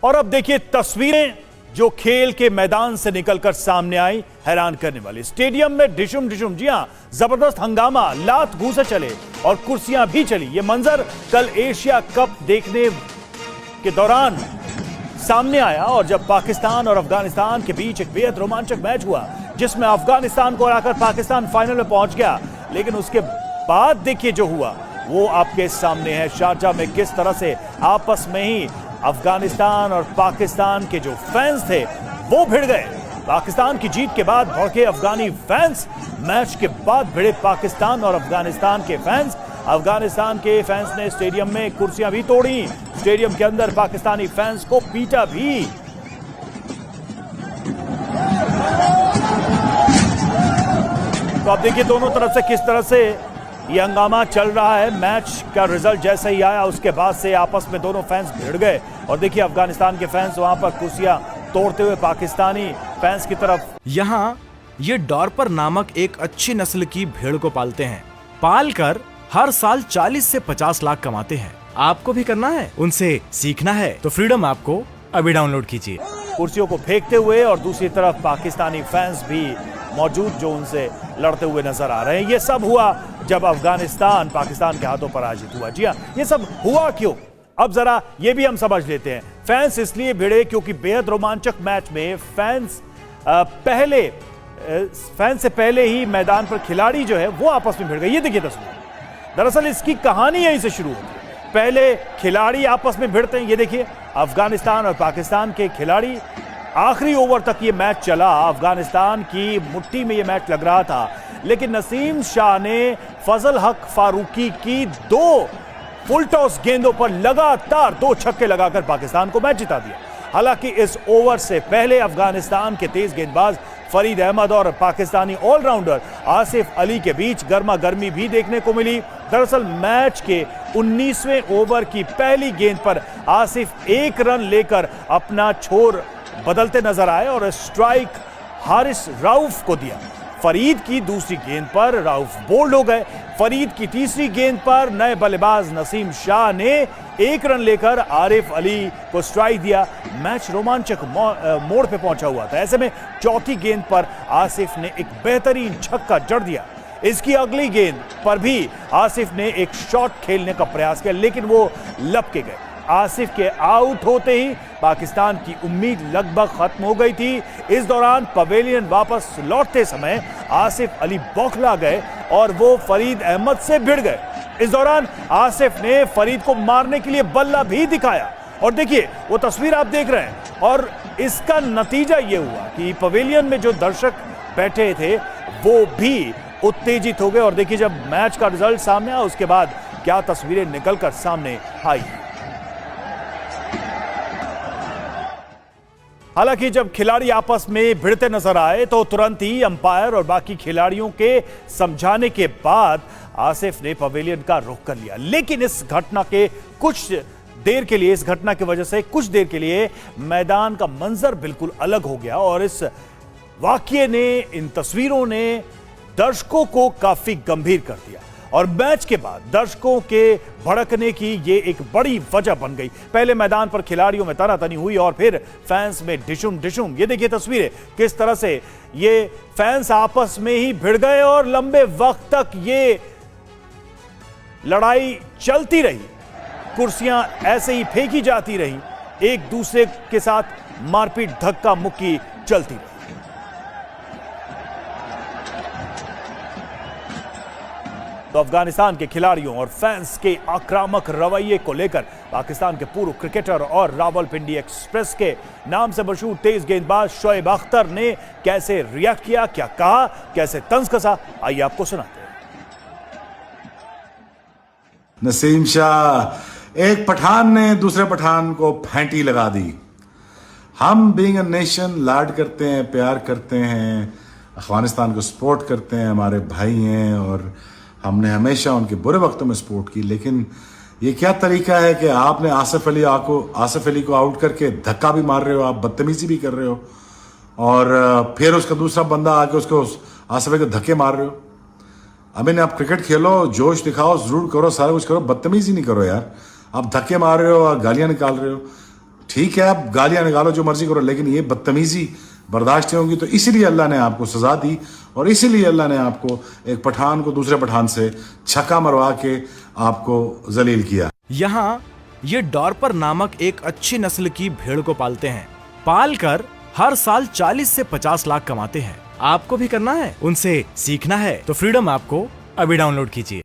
और अब देखिए तस्वीरें जो खेल के मैदान से निकलकर सामने आई, हैरान करने वाली। स्टेडियम में डिशुम डिशुम, जी हां, जबरदस्त हंगामा, लात घूंसे चले और कुर्सियां भी चली। यह मंजर कल एशिया कप देखने के दौरान सामने आया और जब पाकिस्तान और अफगानिस्तान के बीच एक बेहद रोमांचक मैच हुआ जिसमें अफगानिस्तान को हराकर पाकिस्तान फाइनल में पहुंच गया। लेकिन उसके बाद देखिए जो हुआ वो आपके सामने है। शारजाह में किस तरह से आपस में ही अफगानिस्तान और पाकिस्तान के जो फैंस थे वो भिड़ गए। पाकिस्तान की जीत के बाद भड़के अफगानी फैंस, मैच के बाद भिड़े पाकिस्तान और अफगानिस्तान के फैंस। अफगानिस्तान के फैंस ने स्टेडियम में कुर्सियां भी तोड़ी, स्टेडियम के अंदर पाकिस्तानी फैंस को पीटा भी। तो आप देखिए दोनों तरफ से किस तरह से ये हंगामा चल रहा है। मैच का रिजल्ट जैसे ही आया उसके बाद से आपस में दोनों फैंस भिड़ गए और देखिए अफगानिस्तान के फैंस वहां पर कुर्सियां तोड़ते हुए पाकिस्तानी फैंस की तरफ। यहाँ ये डॉर्पर नामक एक अच्छी नस्ल की भेड़ को पालते हैं। पालकर हर साल 40 से 50 लाख कमाते हैं। आपको भी करना है, उनसे सीखना है तो फ्रीडम ऐप को अभी डाउनलोड कीजिए। कुर्सियों को फेंकते हुए और दूसरी तरफ पाकिस्तानी फैंस भी मौजूद जो उनसे लड़ते हुए नजर आ रहे हैं। ये सब हुआ जब अफगानिस्तान पाकिस्तान के हाथों पराजित हुआ। जी हां, ये सब हुआ क्यों, अब जरा ये भी हम समझ लेते हैं। फैंस इसलिए भिड़े क्योंकि बेहद रोमांचक मैच में फैंस से पहले ही मैदान पर खिलाड़ी जो है वो आपस में भिड़ गए। ये देखिए तस्वीर, दरअसल इसकी कहानी यहीं से शुरू होती है। पहले खिलाड़ी आपस में भिड़ते हैं। ये देखिए अफगानिस्तान और पाकिस्तान के खिलाड़ी, आखिरी ओवर तक ये मैच चला। अफगानिस्तान की मुट्ठी में ये मैच लग रहा था, लेकिन नसीम शाह ने फजल हक फारूकी की 2 फुल टॉस गेंदों पर लगातार 2 छक्के लगाकर पाकिस्तान को मैच जिता दिया। हालांकि इस ओवर से पहले अफगानिस्तान के तेज गेंदबाज फरीद अहमद और पाकिस्तानी ऑलराउंडर आसिफ अली के बीच गर्मा गर्मी भी देखने को मिली। दरअसल मैच के 19वें ओवर की पहली गेंद पर आसिफ 1 रन लेकर अपना छोर बदलते नजर आए और स्ट्राइक हारिस राउफ को दिया। फरीद की दूसरी गेंद पर राउफ बोल्ड हो गए। फरीद की तीसरी गेंद पर नए बल्लेबाज नसीम शाह ने 1 रन लेकर आरिफ अली को स्ट्राइक दिया। मैच रोमांचक मोड़ पे पहुंचा हुआ था। ऐसे में चौथी गेंद पर आसिफ ने एक बेहतरीन छक्का जड़ दिया। इसकी अगली गेंद पर भी आसिफ ने एक शॉट खेलने का प्रयास किया, लेकिन वो लपके गए। आसिफ के आउट होते ही पाकिस्तान की उम्मीद लगभग खत्म हो गई थी। इस दौरान पवेलियन वापस लौटते समय आसिफ अली बौखला गए और वो फरीद अहमद से भिड़ गए। इस दौरान आसिफ ने फरीद को मारने के लिए बल्ला भी दिखाया और देखिए वो तस्वीर आप देख रहे हैं। और इसका नतीजा ये हुआ कि पवेलियन में जो दर्शक बैठे थे वो भी उत्तेजित हो गए और देखिए जब मैच का रिजल्ट सामने आया उसके बाद क्या तस्वीरें निकलकर सामने आई। हालांकि जब खिलाड़ी आपस में भिड़ते नजर आए तो तुरंत ही अंपायर और बाकी खिलाड़ियों के समझाने के बाद आसिफ ने पवेलियन का रुख कर लिया। लेकिन इस घटना के कुछ देर के लिए, इस घटना की वजह से कुछ देर के लिए मैदान का मंजर बिल्कुल अलग हो गया और इस वाकये ने, इन तस्वीरों ने दर्शकों को काफी गंभीर कर दिया और मैच के बाद दर्शकों के भड़कने की ये एक बड़ी वजह बन गई। पहले मैदान पर खिलाड़ियों में तनातनी हुई और फिर फैंस में डिशुम डिशुम। ये देखिए तस्वीरें, किस तरह से ये फैंस आपस में ही भिड़ गए और लंबे वक्त तक ये लड़ाई चलती रही। कुर्सियां ऐसे ही फेंकी जाती रही, एक दूसरे के साथ मारपीट, धक्का मुक्की चलती रही। तो अफगानिस्तान के खिलाड़ियों और फैंस के आक्रामक रवैये को लेकर पाकिस्तान के पूर्व क्रिकेटर और रावलपिंडी एक्सप्रेस के नाम से मशहूर तेज गेंदबाज शोएब अख्तर ने कैसे रिएक्ट किया, क्या कहा, कैसे तंज कसा, आइए आपको सुनाते हैं। नसीम शाह, एक पठान ने दूसरे पठान को फैंटी लगा दी। हम बीइंग अ नेशन लाड करते हैं, प्यार करते हैं, अफगानिस्तान को सपोर्ट करते हैं, हमारे भाई हैं और हमने हमेशा उनके बुरे वक्तों में सपोर्ट की। लेकिन ये क्या तरीका है कि आपने आसिफ अली को आउट करके धक्का भी मार रहे हो, आप बदतमीजी भी कर रहे हो और फिर उसका दूसरा बंदा आके उसको आसिफ अली को धक्के मार रहे हो। अमीन, आप क्रिकेट खेलो, जोश दिखाओ, जरूर करो, सारा कुछ करो, बदतमीजी नहीं करो यार। आप धक्के मार रहे हो, गालियां निकाल रहे हो। ठीक है, आप गालियां निकालो, जो मर्जी करो, लेकिन ये बदतमीजी बर्दाश्त नहीं होगी। तो इसीलिए अल्लाह ने आपको सजा दी और इसीलिए अल्लाह ने आपको एक पठान को दूसरे पठान से छक्का मरवा के आपको जलील किया। यहाँ ये डॉर्पर नामक एक अच्छी नस्ल की भेड़ को पालते हैं। पाल कर हर साल 40 से 50 लाख कमाते हैं। आपको भी करना है, उनसे सीखना है तो फ्रीडम ऐप को अभी डाउनलोड कीजिए।